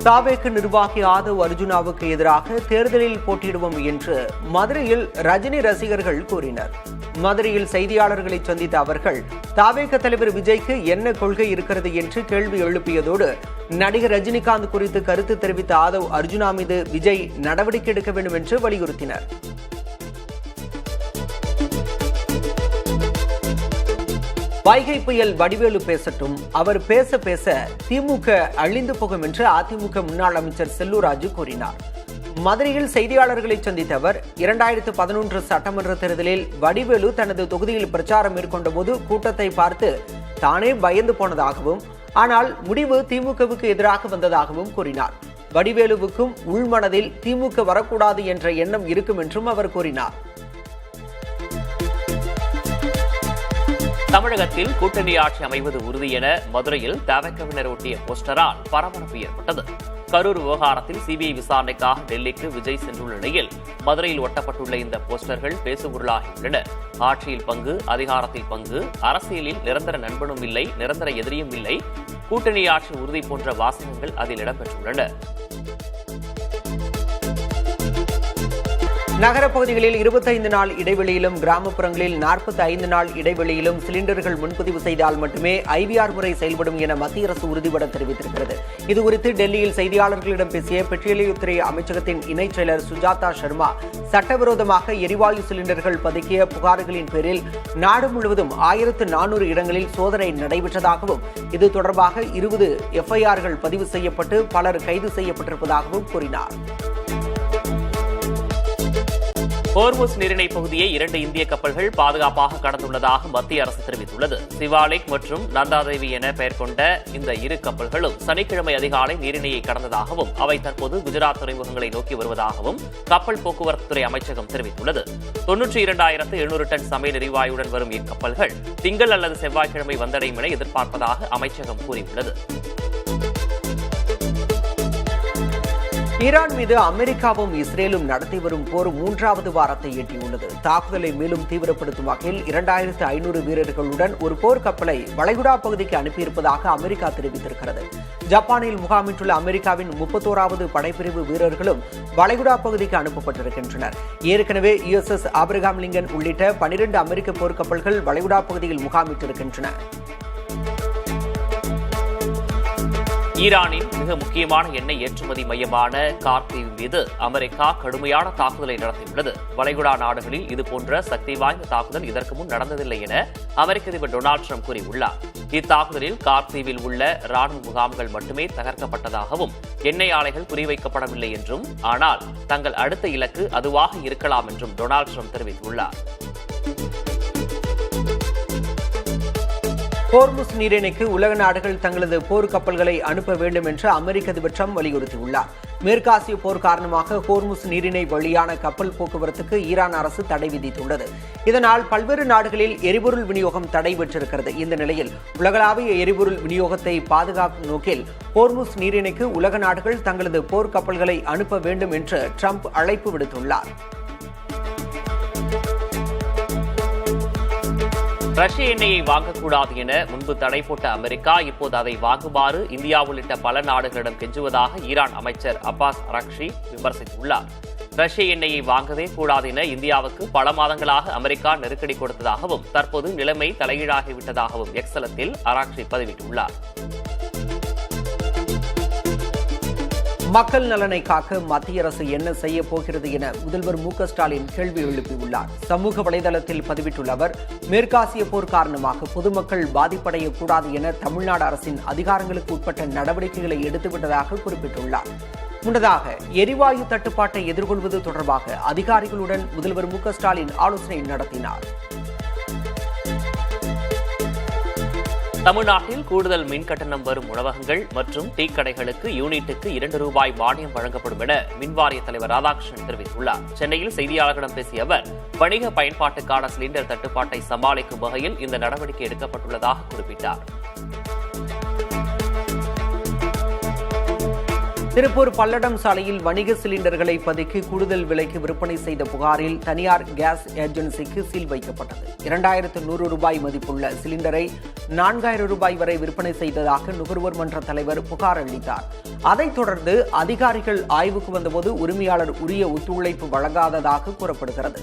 தாவேக்கு நிர்வாகி ஆதவ் அர்ஜுனாவுக்கு எதிராக தேர்தலில் போட்டியிடுவோம் என்று மதுரையில் ரஜினி ரசிகர்கள் கூறினர். மதுரையில் செய்தியாளர்களை சந்தித்த அவர்கள் தாவேக தலைவர் விஜய்க்கு என்ன கொள்கை இருக்கிறது என்று கேள்வி எழுப்பியதோடு நடிகர் ரஜினிகாந்த் குறித்து கருத்து தெரிவித்த ஆதவ் அர்ஜுனா மீது விஜய் நடவடிக்கை எடுக்க வேண்டும் என்று வலியுறுத்தினர். வைகை புயல் வடிவேலு பேசட்டும், அவர் பேச பேச திமுக அழிந்து போகும் என்று அதிமுக முன்னாள் அமைச்சர் செல்லூர் ராஜு கூறினார். மதுரையில் செய்தியாளர்களை சந்தித்த அவர் 2011 சட்டமன்ற தேர்தலில் வடிவேலு தனது தொகுதியில் பிரச்சாரம் மேற்கொண்ட போது கூட்டத்தை பார்த்து தானே பயந்து போனதாகவும், ஆனால் முடிவு திமுகவுக்கு எதிராக வந்ததாகவும் கூறினார். வடிவேலுவுக்கும் உள்மனதில் திமுக வரக்கூடாது என்ற எண்ணம் இருக்கும் என்றும் அவர் கூறினார். தமிழகத்தில் கூட்டணி ஆட்சி அமைவது உறுதி என மதுரையில் தவக்கவினர் ஒட்டிய போஸ்டரால் பரபரப்பு ஏற்பட்டது. கரூர் விவகாரத்தில் சிபிஐ விசாரணைக்காக டெல்லிக்கு விஜய் சென்றுள்ள நிலையில் மதுரையில் ஒட்டப்பட்டுள்ள இந்த போஸ்டர்கள் பேசுபொருளாகியுள்ளன. ஆட்சியில் பங்கு, அதிகாரத்தில் பங்கு, அரசியலில் நிரந்தர நண்பனும் இல்லை, நிரந்தர எதிரியும் இல்லை, கூட்டணி ஆட்சி உறுதி போன்ற வாசகங்கள் அதில் இடம்பெற்றுள்ளன. நகரப்பகுதிகளில் 25 நாள் இடைவெளியிலும் கிராமப்புறங்களில் 45 நாள் இடைவெளியிலும் சிலிண்டர்கள் முன்பதிவு செய்தால் மட்டுமே IVR முறை செயல்படும் என மத்திய அரசு உறுதிபட தெரிவித்திருக்கிறது. இதுகுறித்து டெல்லியில் செய்தியாளர்களிடம் பேசிய பெட்ரோலியத்துறை அமைச்சகத்தின் இணைச் செயலர் சுஜாதா சர்மா, சட்டவிரோதமாக எரிவாயு சிலிண்டர்கள் பதுக்கிய புகார்களின் பேரில் நாடு முழுவதும் 1400 இடங்களில் சோதனை நடைபெற்றதாகவும், இது தொடர்பாக 20 FIRகள் பதிவு செய்யப்பட்டு பலர் கைது செய்யப்பட்டிருப்பதாகவும் கூறினார். ஹோர்முஸ் நீரிணை பகுதியை 2 இந்திய கப்பல்கள் பாதுகாப்பாக கடந்துள்ளதாக மத்திய அரசு தெரிவித்துள்ளது. சிவாலிக் மற்றும் நந்தாதேவி என பெயர் கொண்ட இந்த இரு கப்பல்களும் சனிக்கிழமை அதிகாலை நீரிணையை கடந்ததாகவும், அவை தற்போது குஜராத் துறைமுகங்களை நோக்கி வருவதாகவும் கப்பல் போக்குவரத்துறை அமைச்சகம் தெரிவித்துள்ளது. 92,700 டன் சமையல் எரிவாயுடன் வரும் இக்கப்பல்கள் திங்கள் அல்லது செவ்வாய்க்கிழமை வந்தடையும் என எதிர்பார்ப்பதாக அமைச்சகம் கூறியுள்ளது. ஈரான் மீது அமெரிக்காவும் இஸ்ரேலும் நடத்தி வரும் போர் 3வது வாரத்தை எட்டியுள்ளது. தாக்குதலை மேலும் தீவிரப்படுத்தும் வகையில் 2500 வீரர்களுடன் ஒரு போர் கப்பலை வளைகுடா பகுதிக்கு அனுப்பியிருப்பதாக அமெரிக்கா தெரிவித்திருக்கிறது. ஜப்பானில் முகாமிட்டுள்ள அமெரிக்காவின் 31வது படைப்பிரிவு வீரர்களும் வளைகுடா பகுதிக்கு அனுப்பப்பட்டிருக்கின்றனர். ஏற்கனவே USS ஆபிரகாம் லிங்கன் உள்ளிட்ட 12 அமெரிக்க போர்க்கப்பல்கள் வளைகுடா பகுதியில் முகாமிட்டிருக்கின்றன. ஈரானின் மிக முக்கியமான எண்ணெய் ஏற்றுமதி மையமான கார்கிவ் மீது அமெரிக்கா கடுமையான தாக்குதலை நடத்தியுள்ளது. வளைகுடா நாடுகளில் இதுபோன்ற சக்தி வாய்ந்த தாக்குதல் இதற்கு முன் நடந்ததில்லை என அமெரிக்க அதிபர் டொனால்டு ட்ரம்ப் கூறியுள்ளார். இத்தாக்குதலில் கார்கிவில் உள்ள ராணுவ முகாம்கள் மட்டுமே தகர்க்கப்பட்டதாகவும், எண்ணெய் ஆலைகள் குறிவைக்கப்படவில்லை என்றும், ஆனால் தங்கள் அடுத்த இலக்கு அதுவாக இருக்கலாம் என்றும் டொனால்டு ட்ரம்ப் தெரிவித்துள்ளார். ஹோர்முஸ் நீரிணைக்கு உலக நாடுகள் தங்களது போர் கப்பல்களை அனுப்ப வேண்டும் என்று அமெரிக்க அதிபர் ட்ரம்ப் வலியுறுத்தியுள்ளார். மேற்காசிய போர் காரணமாக ஹோர்முஸ் நீரிணை வழியான கப்பல் போக்குவரத்துக்கு ஈரான் அரசு தடை விதித்துள்ளது. இதனால் பல்வேறு நாடுகளில் எரிபொருள் விநியோகம் தடைபெற்றிருக்கிறது. இந்த நிலையில் உலகளாவிய எரிபொருள் விநியோகத்தை பாதுகாக்கும் நோக்கில் ஹோர்முஸ் நீரிணைக்கு உலக நாடுகள் தங்களது போர் கப்பல்களை அனுப்ப வேண்டும் என்று ட்ரம்ப் அழைப்பு விடுத்துள்ளார். ரஷ்ய எண்ணெயை வாங்கக்கூடாது என முன்பு தடை போட்ட அமெரிக்கா இப்போது அதை வாங்குமாறு இந்தியா உள்ளிட்ட பல நாடுகளிடம் கெஞ்சுவதாக ஈரான் அமைச்சர் அப்பாஸ் அரக்ஷி விமர்சித்துள்ளார். ரஷ்ய எண்ணெயை வாங்கவே கூடாது என இந்தியாவுக்கு பல மாதங்களாக அமெரிக்கா நெருக்கடி கொடுத்ததாகவும், தற்போது நிலைமை தலைகீழாகிவிட்டதாகவும் எக்ஸலத்தில் அரக்ஷி பதிவிட்டுள்ளார். மக்கள் நலனை காக்க மத்திய அரசு என்ன செய்ய போகிறது என முதல்வர் ஸ்டாலின் கேள்வி எழுப்பியுள்ளார். சமூக வலைதளத்தில் பதிவிட்டுள்ள அவர், மேற்காசிய போர் காரணமாக பொதுமக்கள் பாதிப்படையக்கூடாது என தமிழ்நாடு அரசின் அதிகாரங்களுக்கு உட்பட்ட நடவடிக்கைகளை எடுத்துவிட்டதாக குறிப்பிட்டுள்ளார். முன்னதாக எரிவாயு தட்டுப்பாட்டை எதிர்கொள்வது தொடர்பாக அதிகாரிகளுடன் முதல்வர் ஸ்டாலின் ஆலோசனை நடத்தினார். தமிழ்நாட்டில் கூடுதல் மின் கட்டணம் வரும் உணவகங்கள் மற்றும் டீ கடைகளுக்கு யூனிட்டுக்கு ₹2 மானியம் வழங்கப்படும் என மின்வாரிய தலைவர் ராதாகிருஷ்ணன் தெரிவித்துள்ளார். சென்னையில் செய்தியாளர்களிடம் பேசிய அவர், வணிக பயன்பாட்டுக்கான சிலிண்டர் தட்டுப்பாட்டை சமாளிக்கும் வகையில் இந்த நடவடிக்கை எடுக்கப்பட்டுள்ளதாக குறிப்பிட்டார். திருப்பூர் பல்லடம் சாலையில் வணிக சிலிண்டர்களை பதுக்கி கூடுதல் விலைக்கு விற்பனை செய்த புகாரில் தனியார் கேஸ் ஏஜென்சிக்கு சீல் வைக்கப்பட்டது. 2100 ரூபாய் மதிப்புள்ள சிலிண்டரை 4000 ரூபாய் வரை விற்பனை செய்ததாக நுகர்வோர் மன்ற தலைவர் புகார் அளித்தார். அதைத் தொடர்ந்து அதிகாரிகள் ஆய்வுக்கு வந்தபோது உரிமையாளர் உரிய ஒத்துழைப்பு வழங்காததாக கூறப்படுகிறது.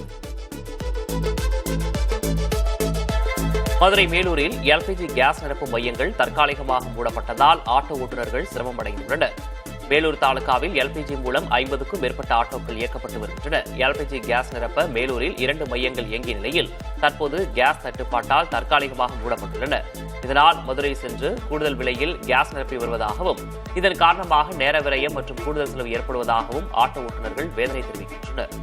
மதுரை மேலூரில் எல்பிஜி கேஸ் நிரப்பு மையங்கள் தற்காலிகமாக மூடப்பட்டதால் ஆட்டோ ஓட்டுநர்கள் சிரமமடைந்துள்ளனர். மேலூர் தாலுகாவில் எல்பிஜி மூலம் 50க்கும் மேற்பட்ட ஆட்டோக்கள் இயக்கப்பட்டு வருகின்றன. எல்பிஜி கேஸ் நிரப்ப மேலூரில் 2 மையங்கள் இயங்கிய நிலையில் தற்போது கேஸ் தட்டுப்பாட்டால் தற்காலிகமாக மூடப்பட்டுள்ளன. இதனால் மதுரை சென்று கூடுதல் விலையில் கேஸ் நிரப்பி வருவதாகவும் இதன் காரணமாக நேர விரயம் மற்றும் கூடுதல் செலவு ஏற்படுவதாகவும் ஆட்டோ ஓட்டுநர்கள் வேதனை தெரிவிக்கின்றனர்.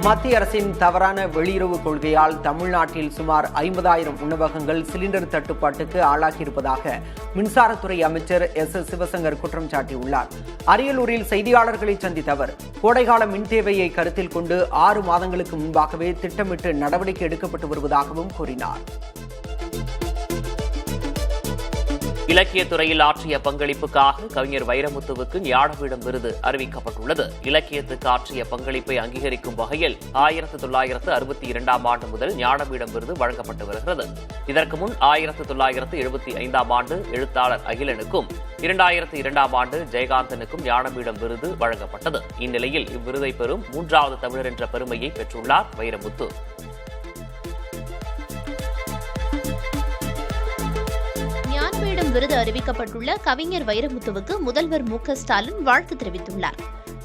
மத்திய அரசின் தவறான வெளியுறவு கொள்கையால் தமிழ்நாட்டில் சுமார் 50,000 உணவகங்கள் சிலிண்டர் தட்டுப்பாட்டுக்கு ஆளாகியிருப்பதாக மின்சாரத்துறை அமைச்சர் எஸ். சிவசங்கர் குற்றம் சாட்டியுள்ளார். அரியலூரில் செய்தியாளர்களை சந்தித்த அவர், கோடைகால மின் தேவையை கருத்தில் கொண்டு 6 மாதங்களுக்கு முன்பாகவே திட்டமிட்டு நடவடிக்கை எடுக்கப்பட்டு வருவதாகவும் கூறினார். இலக்கியத் துறையில் ஆற்றிய பங்களிப்புக்காக கவிஞர் வைரமுத்துவுக்கு ஞானபீடம் விருது அறிவிக்கப்பட்டுள்ளது. இலக்கியத்துக்கு ஆற்றிய பங்களிப்பை அங்கீகரிக்கும் வகையில் 1962ஆம் ஆண்டு முதல் ஞானபீடம் விருது வழங்கப்பட்டு வருகிறது. இதற்கு முன் 1975ஆம் ஆண்டு எழுத்தாளர் அகிலனுக்கும் 2002ஆம் ஆண்டு ஜெயகாந்தனுக்கும் ஞானபீடம் விருது வழங்கப்பட்டது. இந்நிலையில் இவ்விருதை பெறும் 3வது தமிழர் என்ற பெருமையை பெற்றுள்ளார் வைரமுத்து. ஞானபீடம் விருது அறிவிக்கப்பட்டுள்ள கவிஞர் வைரமுத்துவுக்கு முதல்வர் மு.க.ஸ்டாலின் வாழ்த்து தெரிவித்துள்ளார்.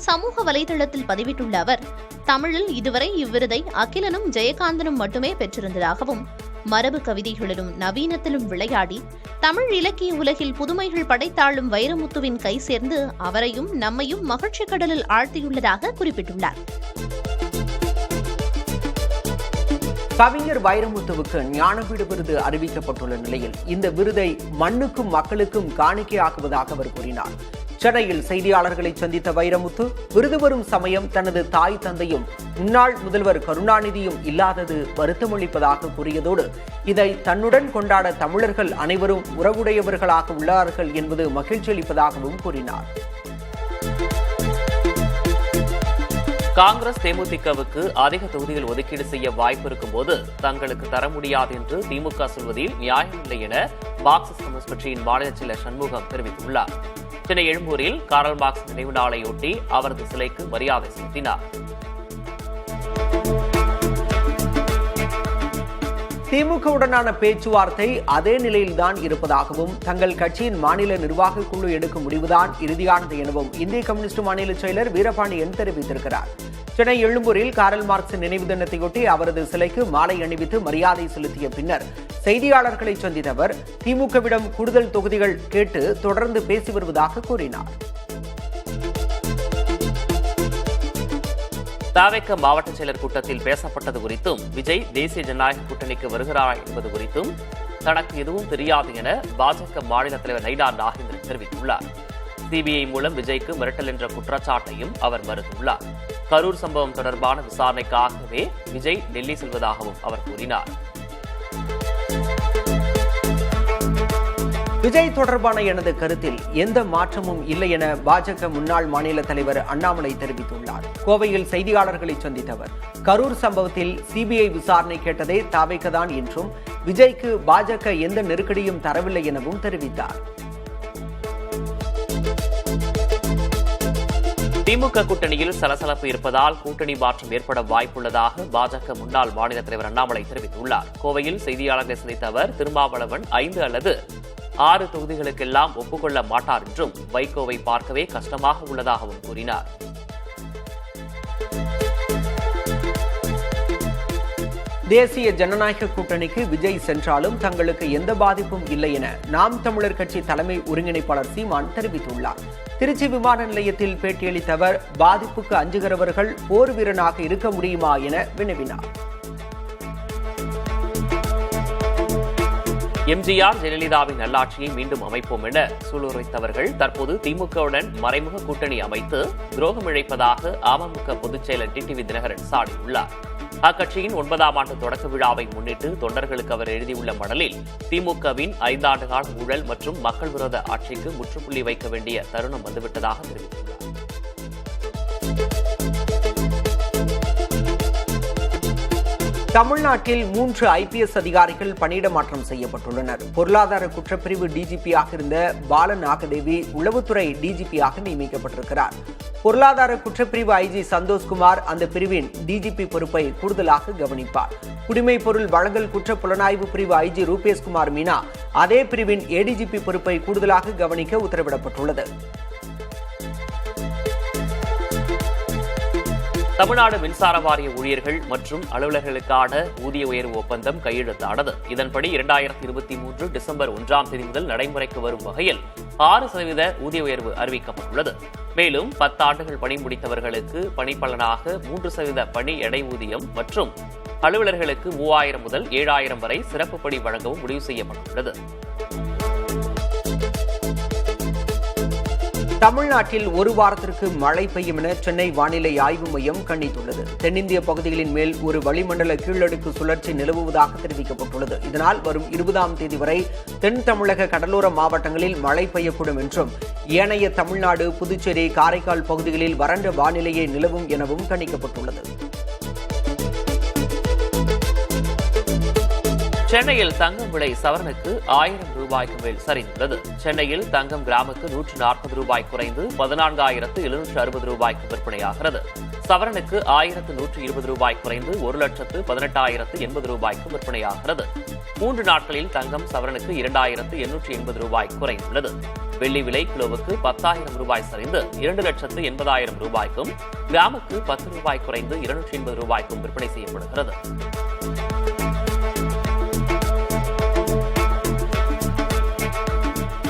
சமூக வலைதளத்தில் பதிவிட்டுள்ள அவர், தமிழில் இதுவரை இவ்விருதை அகிலனும் ஜெயகாந்தனும் மட்டுமே பெற்றிருந்ததாகவும், மரபு கவிதைகளிலும் நவீனத்திலும் விளையாடி தமிழ் இலக்கிய உலகில் புதுமைகள் படைத்தாளும் வைரமுத்துவின் கை சேர்ந்து அவரையும் நம்மையும் மகிழ்ச்சி கடலில் ஆழ்த்தியுள்ளதாக குறிப்பிட்டுள்ளார். கவிஞர் வைரமுத்துவுக்கு ஞானபீட விருது அறிவிக்கப்பட்டுள்ள நிலையில் இந்த விருதை மண்ணுக்கும் மக்களுக்கும் காணிக்கையாக்குவதாக அவர் கூறினார். சென்னையில் செய்தியாளர்களை சந்தித்த வைரமுத்து, விருது வரும் சமயம் தனது தாய் தந்தையும் முன்னாள் முதல்வர் கருணாநிதியும் இல்லாதது வருத்தமளிப்பதாக கூறியதோடு, இதை தன்னுடன் கொண்டாட தமிழர்கள் அனைவரும் உறவுடையவர்களாக உள்ளார்கள் என்பது மகிழ்ச்சி அளிப்பதாகவும் கூறினார். காங்கிரஸ் தேமுதிகவுக்கு அதிக தொகுதிகள் ஒதுக்கீடு செய்ய வாய்ப்பு இருக்கும்போது தங்களுக்கு தர முடியாது என்று திமுக சொல்வதில் நியாயமில்லை என மார்க்சிஸ்ட் கம்யூனிஸ்ட் கட்சியின் மாநில செயலர் சண்முகம் தெரிவித்துள்ளார். சென்னை எழும்பூரில் கார்ல் மார்க்ஸ் நினைவு நாளையொட்டி அவரது சிலைக்கு மரியாதை செலுத்தினார். திமுகவுடனான பேச்சுவார்த்தை அதே நிலையில்தான் இருப்பதாகவும், தங்கள் கட்சியின் மாநில நிர்வாக குழு எடுக்கும் முடிவுதான் இறுதியானது எனவும் இந்திய கம்யூனிஸ்ட் மாநில செயலர் வீரபாண்டியன் தெரிவித்திருக்கிறார். சென்னை எழும்பூரில் கார்ல் மார்க்ஸ் நினைவு தினத்தையொட்டி அவரது சிலைக்கு மாலை அணிவித்து மரியாதை செலுத்திய பின்னர் செய்தியாளர்களை சந்தித்த அவர், திமுகவிடம் கூடுதல் தொகுதிகள் கேட்டு தொடர்ந்து பேசி வருவதாக கூறினார். தவேக மாவட்ட செயலர் கூட்டத்தில் பேசப்பட்டது குறித்தும், விஜய் தேசிய ஜனநாயக கூட்டணிக்கு வருகிறார் என்பது குறித்தும் தனக்கு எதுவும் தெரியாது என பாஜக மாநில தலைவர் நைனா நாகேந்திரன் தெரிவித்துள்ளார். சிபிஐ மூலம் விஜய்க்கு மிரட்டல் என்ற குற்றச்சாட்டையும் அவர் மறுத்துள்ளார். கரூர் சம்பவம் தொடர்பான விசாரணைக்காகவே விஜய் டெல்லி செல்வதாகவும் அவர் கூறினார். விஜய் தொடர்பான எனது கருத்தில் எந்த மாற்றமும் இல்லை என பாஜக முன்னாள் மாநில தலைவர் அண்ணாமலை தெரிவித்துள்ளார். கோவையில் செய்தியாளர்களை சந்தித்த அவர், கரூர் சம்பவத்தில் சிபிஐ விசாரணை கேட்டதே தவேகதான் என்றும், விஜய்க்கு பாஜக எந்த நெருக்கடியும் தரவில்லை எனவும் தெரிவித்தார். திமுக கூட்டணியில் சலசலப்பு இருப்பதால் கூட்டணி மாற்றம் ஏற்பட வாய்ப்புள்ளதாக பாஜக முன்னாள் மாநில தலைவர் அண்ணாமலை தெரிவித்துள்ளார். கோவையில் செய்தியாளர்களை சந்தித்த அவர், திருமாவளவன் 5 அல்லது 6 தொகுதிகளுக்கெல்லாம் ஒப்புக்கொள்ள மாட்டார் என்றும், வைகோவை பார்க்கவே கஷ்டமாக உள்ளதாகவும் கூறினார். தேசிய ஜனநாயக கூட்டணிக்கு விஜய் சென்றாலும் தங்களுக்கு எந்த பாதிப்பும் இல்லை என நாம் தமிழர் கட்சி தலைமை ஒருங்கிணைப்பாளர் சீமான் தெரிவித்துள்ளார். திருச்சி விமான நிலையத்தில் பேட்டியளித்த அவர், பாதிப்புக்கு அஞ்சுகிறவர்கள் போர் வீரனாக இருக்க முடியுமா என வினவினார். எம்ஜிஆர் ஜெயலலிதாவின் நல்லாட்சியை மீண்டும் அமைப்போம் என சூளுரைத்தவர்கள் தற்போது திமுகவுடன் மறைமுக கூட்டணி அமைத்து துரோகம் இழைப்பதாக அமமுக பொதுச் செயலர் டிடிவி தினகரன் சாடியுள்ளார். அக்கட்சியின் 9ஆம் ஆண்டு தொடக்க விழாவை முன்னிட்டு தொண்டர்களுக்கு அவர் எழுதியுள்ள மடலில் திமுகவின் 5 ஆண்டு கால ஊழல் மற்றும் மக்கள் விரோத ஆட்சிக்கு முற்றுப்புள்ளி வைக்க வேண்டிய தருணம் வந்துவிட்டதாக தெரிவித்துள்ளார். தமிழ்நாட்டில் 3 IPS அதிகாரிகள் பணியிட மாற்றம் செய்யப்பட்டுள்ளனர். பொருளாதார குற்றப்பிரிவு டிஜிபியாக இருந்த பால நாகதேவி உளவுத்துறை டிஜிபியாக நியமிக்கப்பட்டிருக்கிறார். பொருளாதார குற்றப்பிரிவு ஐஜி சந்தோஷ்குமார் அந்த பிரிவின் டிஜிபி பொறுப்பை கூடுதலாக கவனிப்பார். குடிமைப் பொருள் வழங்கல் குற்ற புலனாய்வு பிரிவு ஐஜி ரூபேஷ்குமார் மீனா அதே பிரிவின் ஏடிஜிபி பொறுப்பை கூடுதலாக கவனிக்க உத்தரவிடப்பட்டுள்ளது. தமிழ்நாடு மின்சார வாரிய ஊழியர்கள் மற்றும் அலுவலர்களுக்கான ஊதிய உயர்வு ஒப்பந்தம் கையெழுத்தானது. இதன்படி 2023 டிசம்பர் 1ஆம் தேதி முதல் நடைமுறைக்கு வரும் வகையில் 6% ஊதிய உயர்வு அறிவிக்கப்பட்டுள்ளது. மேலும் 10 ஆண்டுகள் பணி முடித்தவர்களுக்கு பணிப்பலனாக 3% பணி எடை ஊதியம் மற்றும் அலுவலர்களுக்கு 3000 முதல் 7000 வரை சிறப்பு பணி வழங்கவும் முடிவு செய்யப்பட்டுள்ளது. தமிழ்நாட்டில் ஒரு வாரத்திற்கு மழை பெய்யும் என சென்னை வானிலை ஆய்வு மையம் கணித்துள்ளது. தென்னிந்திய பகுதிகளின் மேல் ஒரு வளிமண்டல கீழடுக்கு சுழற்சி நிலவுவதாக தெரிவிக்கப்பட்டுள்ளது. இதனால் வரும் 20ஆம் தேதி வரை தென் தமிழக கடலோர மாவட்டங்களில் மழை பெய்யக்கூடும் என்றும் ஏனைய தமிழ்நாடு, புதுச்சேரி, காரைக்கால் பகுதிகளில் வறண்ட வானிலையே நிலவும் எனவும் கணிக்கப்பட்டுள்ளது. சென்னையில் தங்கம் விலை சவரனுக்கு 1000 ரூபாய்க்கு மேல் சரிந்துள்ளது. சென்னையில் தங்கம் கிராமுக்கு 140 ரூபாய் குறைந்து 14,760 ரூபாய்க்கு விற்பனையாகிறது. சவரனுக்கு 1120 ரூபாய் குறைந்து 1,18,080 ரூபாய்க்கு விற்பனையாகிறது. 3 நாட்களில் தங்கம் சவரனுக்கு 2,880 ரூபாய் குறைந்துள்ளது. வெள்ளி விலை கிலோவுக்கு 10,000 ரூபாய் சரிந்து 2,80,000 ரூபாய்க்கும், கிராமுக்கு 10 ரூபாய் குறைந்து 280 ரூபாய்க்கும் விற்பனை செய்யப்படுகிறது.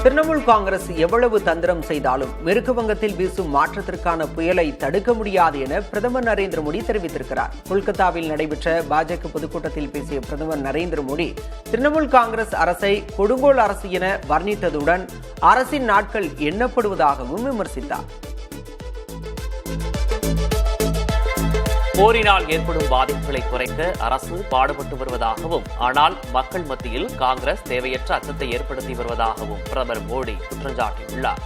திரிணாமுல் காங்கிரஸ் எவ்வளவு தந்திரம் செய்தாலும் மேற்கு வங்கத்தில் வீசும் மாற்றத்திற்கான புயலை தடுக்க முடியாது என பிரதமர் நரேந்திர மோடி தெரிவித்திருக்கிறார். கொல்கத்தாவில் நடைபெற்ற பாஜக பொதுக்கூட்டத்தில் பேசிய பிரதமர் நரேந்திர மோடி திரிணாமுல் காங்கிரஸ் அரசை கொடுங்கோல் அரசு என வர்ணித்ததுடன் அரசின் நாட்கள் எண்ணப்படுவதாகவும் விமர்சித்தார். போரினால் ஏற்படும் பாதிப்புகளை குறைக்க அரசு பாடுபட்டு வருவதாகவும், ஆனால் மக்கள் மத்தியில் காங்கிரஸ் தேவையற்ற அச்சத்தை ஏற்படுத்தி வருவதாகவும் பிரதமர் மோடி குற்றம் சாட்டியுள்ளார்.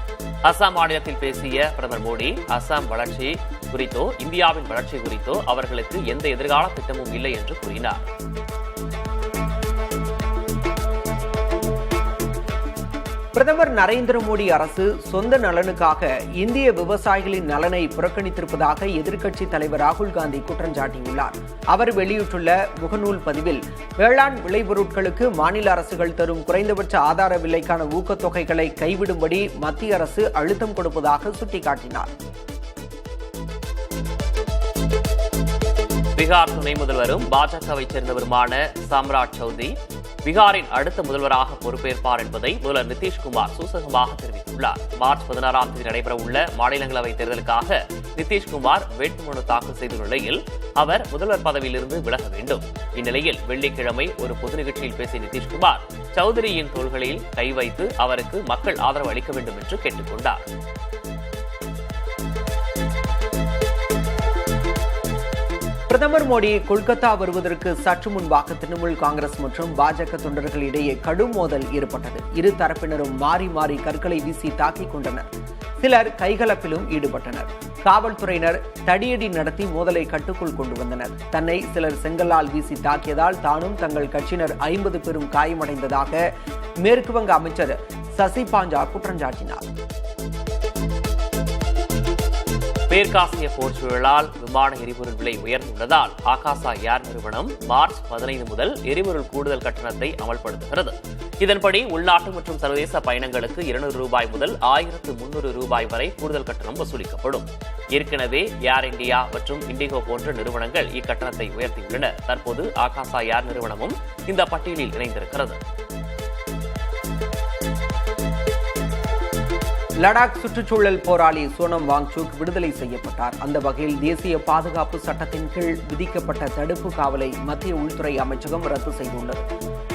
அசாம் மாநிலத்தில் பேசிய பிரதமர் மோடி அசாம் வளர்ச்சி குறித்தோ இந்தியாவின் வளர்ச்சி குறித்தோ அவர்களுக்கு எந்த எதிர்கால திட்டமும் இல்லை என்று கூறினார். பிரதமர் நரேந்திர மோடி அரசு சொந்த நலனுக்காக இந்திய விவசாயிகளின் நலனை புறக்கணித்திருப்பதாக எதிர்க்கட்சித் தலைவர் ராகுல் காந்தி குற்றம் சாட்டியுள்ளார். அவர் வெளியிட்டுள்ள முகநூல் பதிவில் வேளாண் விளைபொருட்களுக்கு மாநில அரசுகள் தரும் குறைந்தபட்ச ஆதார விலைக்கான ஊக்கத்தொகைகளை கைவிடும்படி மத்திய அரசு அழுத்தம் கொடுப்பதாக சுட்டிக்காட்டினார். பீகார் துணை முதல்வரும் பாஜகவைச் சேர்ந்தவருமான சாம்ராஜ் சௌத்ரி பீகாரின் அடுத்த முதல்வராக பொறுப்பேற்பார் என்பதை முதல்வர் நிதிஷ்குமார் சூசகமாக தெரிவித்துள்ளார். மார்ச் 16ஆம் தேதி நடைபெறவுள்ள மாநிலங்களவை தேர்தலுக்காக நிதிஷ்குமார் வேட்புமனு தாக்கல் செய்துள்ள நிலையில் அவர் முதல்வர் பதவியிலிருந்து விலக வேண்டும். இந்நிலையில் வெள்ளிக்கிழமை ஒரு பொது நிகழ்ச்சியில் பேசிய நிதிஷ்குமார் சௌத்ரியின் தோள்களில் கை வைத்து அவருக்கு மக்கள் ஆதரவு அளிக்க வேண்டும் என்று கேட்டுக் கொண்டார். பிரதமர் மோடி கொல்கத்தா வருவதற்கு சற்று முன்பாக திரிணாமுல் காங்கிரஸ் மற்றும் பாஜக தொண்டர்கள் இடையே கடும் மோதல் ஏற்பட்டது. இரு தரப்பினரும் மாறி மாறி கற்களை வீசி தாக்கிக் கொண்டனர். சிலர் கைகலப்பிலும் ஈடுபட்டனர். காவல்துறையினர் தடியடி நடத்தி மோதலை கட்டுக்குள் கொண்டு வந்தனர். தன்னை சிலர் செங்கல்லால் வீசி தாக்கியதால் தானும் தங்கள் கட்சியினர் 50 பேரும் காயமடைந்ததாக மேற்கு வங்க அமைச்சர் சசி பாஞ்சா குற்றம் சாட்டினார். மேற்காசிய போர் சூழலால் விமான எரிபொருள் விலை உயர்ந்துள்ளதால் ஆகாசா ஏர் நிறுவனம் மார்ச் 15 முதல் எரிபொருள் கூடுதல் கட்டணத்தை அமல்படுத்துகிறது. இதன்படி உள்நாட்டு மற்றும் சர்வதேச பயணங்களுக்கு 200 ரூபாய் முதல் 1300 ரூபாய் வரை கூடுதல் கட்டணம் வசூலிக்கப்படும். ஏற்கனவே ஏர் இந்தியா மற்றும் இண்டிகோ போன்ற நிறுவனங்கள் இக்கட்டணத்தை உயர்த்தியுள்ளன. தற்போது ஆகாசா ஏர் நிறுவனமும் இந்த பட்டியலில் இணைந்திருக்கிறது. லடாக் சுற்றுச்சூழல் போராளி சோனம் வாங்சுக் விடுதலை செய்யப்பட்டார். அந்த வகையில் தேசிய பாதுகாப்பு சட்டத்தின் கீழ் விதிக்கப்பட்ட தடுப்பு காவலை மத்திய உள்துறை அமைச்சகம் ரத்து செய்துள்ளது.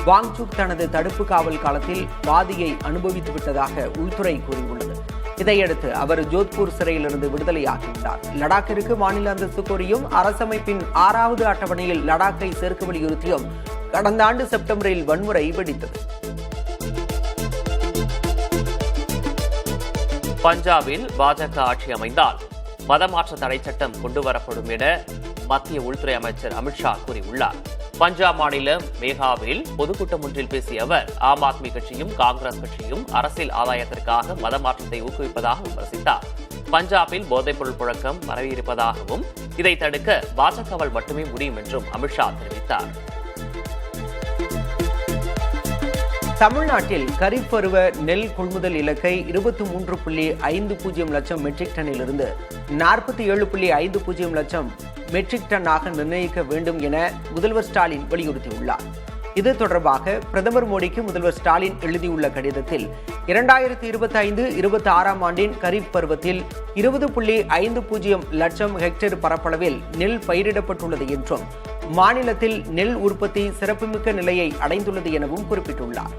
வாங்சுக் தனது தடுப்பு காவல் காலத்தில் பாதியை அனுபவித்துவிட்டதாக உள்துறை கூறியுள்ளது. இதையடுத்து அவர் ஜோத்பூர் சிறையிலிருந்து விடுதலையாகியுள்ளார். லடாக்கிற்கு மாநில அந்தஸ்து கோரியும் அரசமைப்பின் 6வது அட்டவணையில் லடாக்கை சேர்க்க வலியுறுத்தியும் கடந்த ஆண்டு செப்டம்பரில் வன்முறை வெடித்தது. பஞ்சாபில் பாஜக ஆட்சி அமைந்தால் மதமாற்ற தடை சட்டம் கொண்டுவரப்படும் என மத்திய உள்துறை அமைச்சர் அமித்ஷா கூறியுள்ளார். பஞ்சாப் மாநிலம் மேகாவில் பொதுக்கூட்டம் ஒன்றில் பேசிய அவர் ஆம் ஆத்மி கட்சியும் காங்கிரஸ் கட்சியும் அரசியல் ஆதாயத்திற்காக மதமாற்றத்தை ஊக்குவிப்பதாக விமர்சித்தார். பஞ்சாபில் போதைப்பொருள் புழக்கம் பரவியிருப்பதாகவும் இதை தடுக்க பாஜகவால் மட்டுமே முடியும் என்றும் அமித்ஷா தெரிவித்தார். தமிழ்நாட்டில் கரீப் பருவ நெல் கொள்முதல் இலக்கை 23.50 லட்சம் மெட்ரிக் டன்னிலிருந்து 47.50 லட்சம் மெட்ரிக் டன்னாக நிர்ணயிக்க வேண்டும் என முதல்வர் ஸ்டாலின் வலியுறுத்தியுள்ளார். இது தொடர்பாக பிரதமர் மோடிக்கு முதல்வர் ஸ்டாலின் எழுதியுள்ள கடிதத்தில் 2025-26 ஆண்டின் கரீப் பருவத்தில் 20.50 லட்சம் ஹெக்டேர் பரப்பளவில் நெல் பயிரிடப்பட்டுள்ளது என்றும் மாநிலத்தில் நெல் உற்பத்தி சிறப்புமிக்க நிலையை அடைந்துள்ளது எனவும் குறிப்பிட்டுள்ளார்.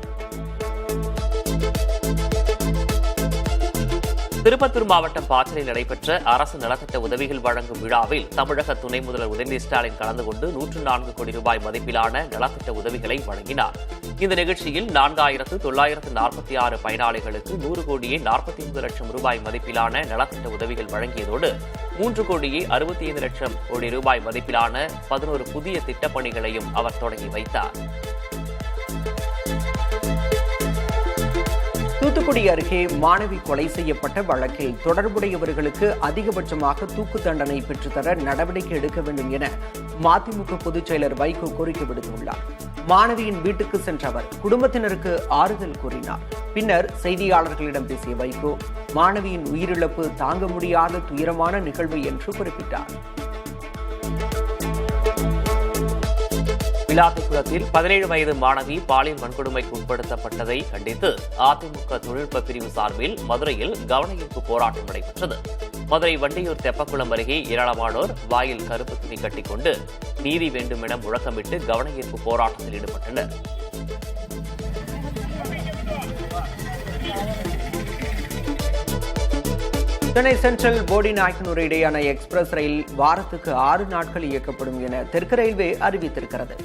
திருப்பத்தூர் மாவட்டம் பாச்சலில் நடைபெற்ற அரசு நலத்திட்ட உதவிகள் வழங்கும் விழாவில் தமிழக துணை முதல்வர் உதயநிதி ஸ்டாலின் கலந்து கொண்டு 104 கோடி ரூபாய் மதிப்பிலான நலத்திட்ட உதவிகளை வழங்கினார். இந்த நிகழ்ச்சியில் 4946 பயனாளிகளுக்கு 100 கோடியே 49 லட்சம் ரூபாய் மதிப்பிலான நலத்திட்ட உதவிகள் வழங்கியதோடு 3 கோடியே 65 லட்சம் கோடி ரூபாய் மதிப்பிலான 11 புதிய திட்டப்பணிகளையும் அவர் தொடங்கி வைத்தார். தூத்துக்குடி அருகே மாணவி கொலை செய்யப்பட்ட வழக்கில் தொடர்புடையவர்களுக்கு அதிகபட்சமாக தூக்கு தண்டனை பெற்றுத்தர நடவடிக்கை எடுக்க வேண்டும் என மதிமுக பொதுச் செயலர் வைகோ கோரிக்கை விடுத்துள்ளார். மாணவியின் வீட்டுக்கு சென்ற அவர் குடும்பத்தினருக்கு ஆறுதல் கூறினார். பின்னர் செய்தியாளர்களிடம் பேசிய வைகோ மாணவியின் உயிரிழப்பு தாங்க முடியாத துயரமான நிகழ்வு என்று குறிப்பிட்டார். விளாத்திக்குளத்தில் 17 வயது மாணவி பாலியல் வன்கொடுமைக்கு உட்படுத்தப்பட்டதை கண்டித்து அதிமுக தொழில்நுட்ப பிரிவு சார்பில் மதுரையில் கவனஈர்ப்பு போராட்டம் நடைபெற்றது. மதுரை வண்டியூர் தெப்பக்குளம் அருகே ஏராளமானோர் வாயில் கருப்பு துணி கட்டிக்கொண்டு நீதி வேண்டும் என முழக்கமிட்டு கவனஈர்ப்பு போராட்டத்தில் ஈடுபட்டனர். சென்னை சென்ட்ரல் போடிநாயக்கனூர் இடையான எக்ஸ்பிரஸ் ரயில் வாரத்துக்கு 6 நாட்கள் இயக்கப்படும் என தெற்கு ரயில்வே அறிவித்திருக்கிறது.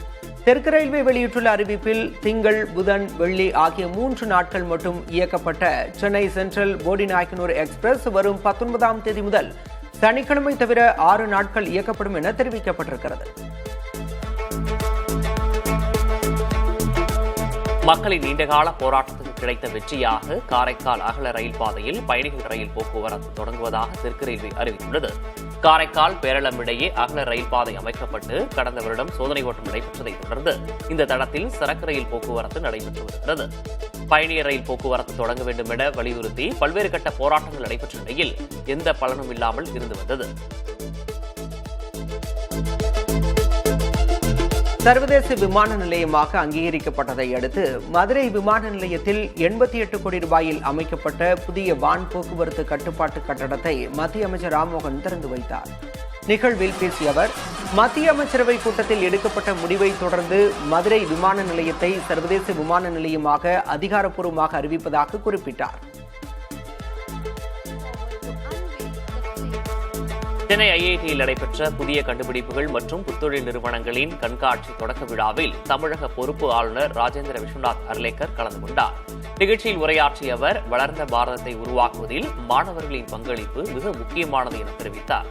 தெற்கு ரயில்வே வெளியிட்டுள்ள அறிவிப்பில் திங்கள், புதன், வெள்ளி ஆகிய 3 நாட்கள் மட்டும் இயக்கப்பட்ட சென்னை சென்ட்ரல் போடிநாயக்கனூர் எக்ஸ்பிரஸ் வரும் 19ஆம் தேதி முதல் சனிக்கிழமை தவிர 6 நாட்கள் இயக்கப்படும் என தெரிவிக்கப்பட்டிருக்கிறது. மக்களின் நீண்டகால போராட்டத்துக்கு கிடைத்த வெற்றியாக காரைக்கால் அகல ரயில் பாதையில் பயணிகள் ரயில் போக்குவரத்து தொடங்குவதாக தெற்கு ரயில்வே அறிவித்துள்ளது. காரைக்கால் பேரளம் இடையே அகல ரயில் பாதை அமைக்கப்பட்டு கடந்த வருடம் சோதனை ஓட்டம் நடைபெற்றதை தொடர்ந்து இந்த தடத்தில் சரக்கு ரயில் போக்குவரத்து நடைபெற்று வருகிறது. பயணியர் ரயில் போக்குவரத்து தொடங்க வேண்டும் என வலியுறுத்தி பல்வேறு கட்ட போராட்டங்கள் நடைபெற்ற நிலையில் எந்த பலனும் இல்லாமல் இருந்து வந்தது. சர்வதேச விமான நிலையமாக அங்கீகரிக்கப்பட்டதை அடுத்து மதுரை விமான நிலையத்தில் 88 கோடி ரூபாயில் அமைக்கப்பட்ட புதிய வான் போக்குவரத்து கட்டுப்பாட்டு கட்டடத்தை மத்திய அமைச்சர் ராம்மோகன் திறந்து வைத்தார். நிகழ்வில் பேசிய அவர் மத்திய அமைச்சரவை கூட்டத்தில் எடுக்கப்பட்ட முடிவை தொடர்ந்து மதுரை விமான நிலையத்தை சர்வதேச விமான நிலையமாக அதிகாரப்பூர்வமாக அறிவிப்பதாக குறிப்பிட்டார். சென்னை ஐஐடியில் நடைபெற்ற புதிய கண்டுபிடிப்புகள் மற்றும் புத்தொழில் நிறுவனங்களின் கண்காட்சி தொடக்க விழாவில் தமிழக பொறுப்பு ஆளுநர் ராஜேந்திர விஸ்வநாத் அர்லேக்கர் கலந்து கொண்டார். நிகழ்ச்சியில் உரையாற்றிய அவர் வளர்ந்த பாரதத்தை உருவாக்குவதில் மாணவர்களின் பங்களிப்பு மிக முக்கியமானது என தெரிவித்தார்.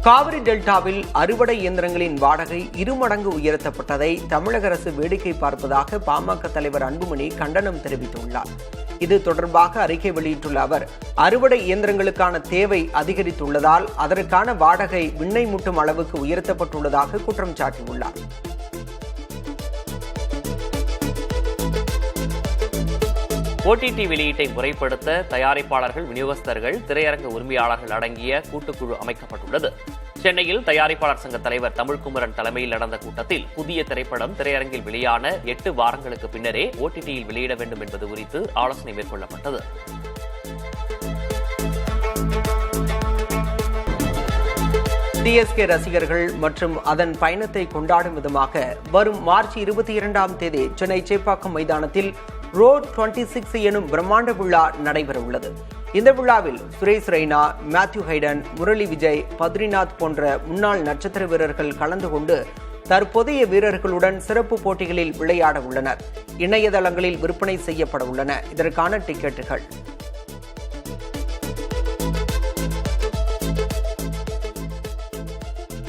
காவிரி டெல்டாவில் அறுவடை இயந்திரங்களின் வாடகை 2 மடங்கு உயர்த்தப்பட்டதை தமிழக அரசு வேடிக்கை பார்ப்பதாக பாமக தலைவர் அன்புமணி கண்டனம் தெரிவித்துள்ளார். இது தொடர்பாக அறிக்கை வெளியிட்டுள்ள அவர் அறுவடை இயந்திரங்களுக்கான தேவை அதிகரித்துள்ளதால் அதற்கான வாடகை விண்ணை முட்டும் அளவுக்கு உயர்த்தப்பட்டுள்ளதாக குற்றம் சாட்டியுள்ளார். ஓடிடி வெளியீட்டை முறைப்படுத்த தயாரிப்பாளர்கள், விநியோகஸ்தர்கள், திரையரங்க உரிமையாளர்கள் அடங்கிய கூட்டுக்குழு அமைக்கப்பட்டுள்ளது. சென்னையில் தயாரிப்பாளர் சங்க தலைவர் தமிழ்குமரன் தலைமையில் நடந்த கூட்டத்தில் புதிய திரைப்படம் திரையரங்கில் வெளியான 8 வாரங்களுக்கு பின்னரே ஓடிடியில் வெளியிட வேண்டும் என்பது குறித்து ஆலோசனை மேற்கொள்ளப்பட்டது. சிஎஸ்கே ரசிகர்கள் மற்றும் அதன் பயணத்தை கொண்டாடும் விதமாக வரும் மார்ச் 22ஆம் தேதி சென்னை சேப்பாக்கம் மைதானத்தில் ரோட் 26 எனும் பிரம்மாண்ட விழா நடைபெற உள்ளது. இந்த விழாவில் சுரேஷ் ரெய்னா, மேத்யூ ஹைடன், முரளி விஜய், பத்ரிநாத் போன்ற முன்னாள் நட்சத்திர வீரர்கள் கலந்து கொண்டு தற்போதைய வீரர்களுடன் சிறப்பு போட்டிகளில் விளையாட உள்ளனர். இணையதளங்களில் விற்பனை செய்யப்பட உள்ளன. இதற்கான டிக்கெட்டுகள்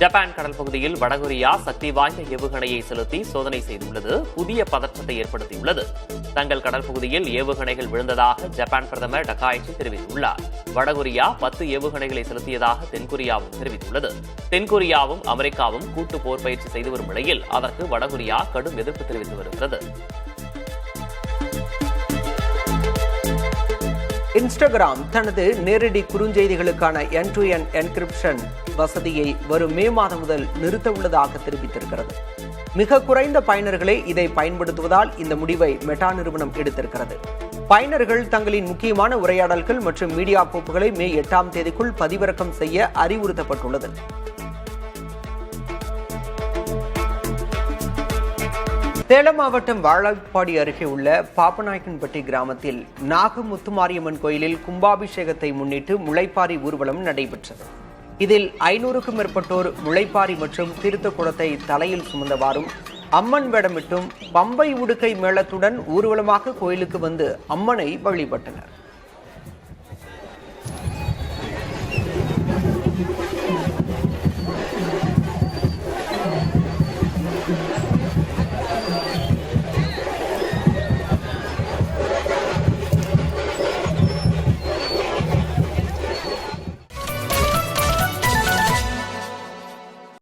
ஜப்பான் கடல் பகுதியில் வடகொரியா சக்தி வாய்ந்த ஏவுகணையை செலுத்தி சோதனை செய்துள்ளது புதிய பதற்றத்தை ஏற்படுத்தியுள்ளது. தங்கள் கடல் பகுதியில் ஏவுகணைகள் விழுந்ததாக ஜப்பான் பிரதமர் டக்காய்ச்சி தெரிவித்துள்ளார். வடகொரியா 10 ஏவுகணைகளை செலுத்தியதாக தென்கொரியாவும் தெரிவித்துள்ளது. தென்கொரியாவும் அமெரிக்காவும் கூட்டு போர் பயிற்சி செய்து வரும் நிலையில் அதற்கு வடகொரியா கடும் எதிர்ப்பு தெரிவித்து வருகிறது. இன்ஸ்டாகிராம் தனது நேரடி குறுஞ்செய்திகளுக்கான எண்ட்-டு-எண்ட் என்கிரிப்ஷன் வசதியை வரும் மே மாதம் முதல் நிறுத்த உள்ளதாக தெரிவித்திருக்கிறது. மிக குறைந்த பயனர்களே இதை பயன்படுத்துவதால் இந்த முடிவை மெட்டா நிறுவனம் எடுத்திருக்கிறது. பயனர்கள் தங்களின் முக்கியமான உரையாடல்கள் மற்றும் மீடியா கோப்புகளை மே 8ஆம் தேதிக்குள் பதிவிறக்கம் செய்ய அறிவுறுத்தப்பட்டுள்ளது. சேலம் மாவட்டம் வாழப்பாடி அருகே உள்ள பாப்பநாயக்கன்பட்டி கிராமத்தில் நாகமுத்துமாரியம்மன் கோயிலில் கும்பாபிஷேகத்தை முன்னிட்டு முளைப்பாரி ஊர்வலம் நடைபெற்றது. இதில் 500க்கும் மேற்பட்டோர் முளைப்பாரி மற்றும் தீர்த்த குடத்தை தலையில் சுமந்தவாறும் அம்மன் வேடமிட்டும் பம்பை உடுக்கை மேளத்துடன் ஊர்வலமாக கோயிலுக்கு வந்து அம்மனை வழிபட்டனர்.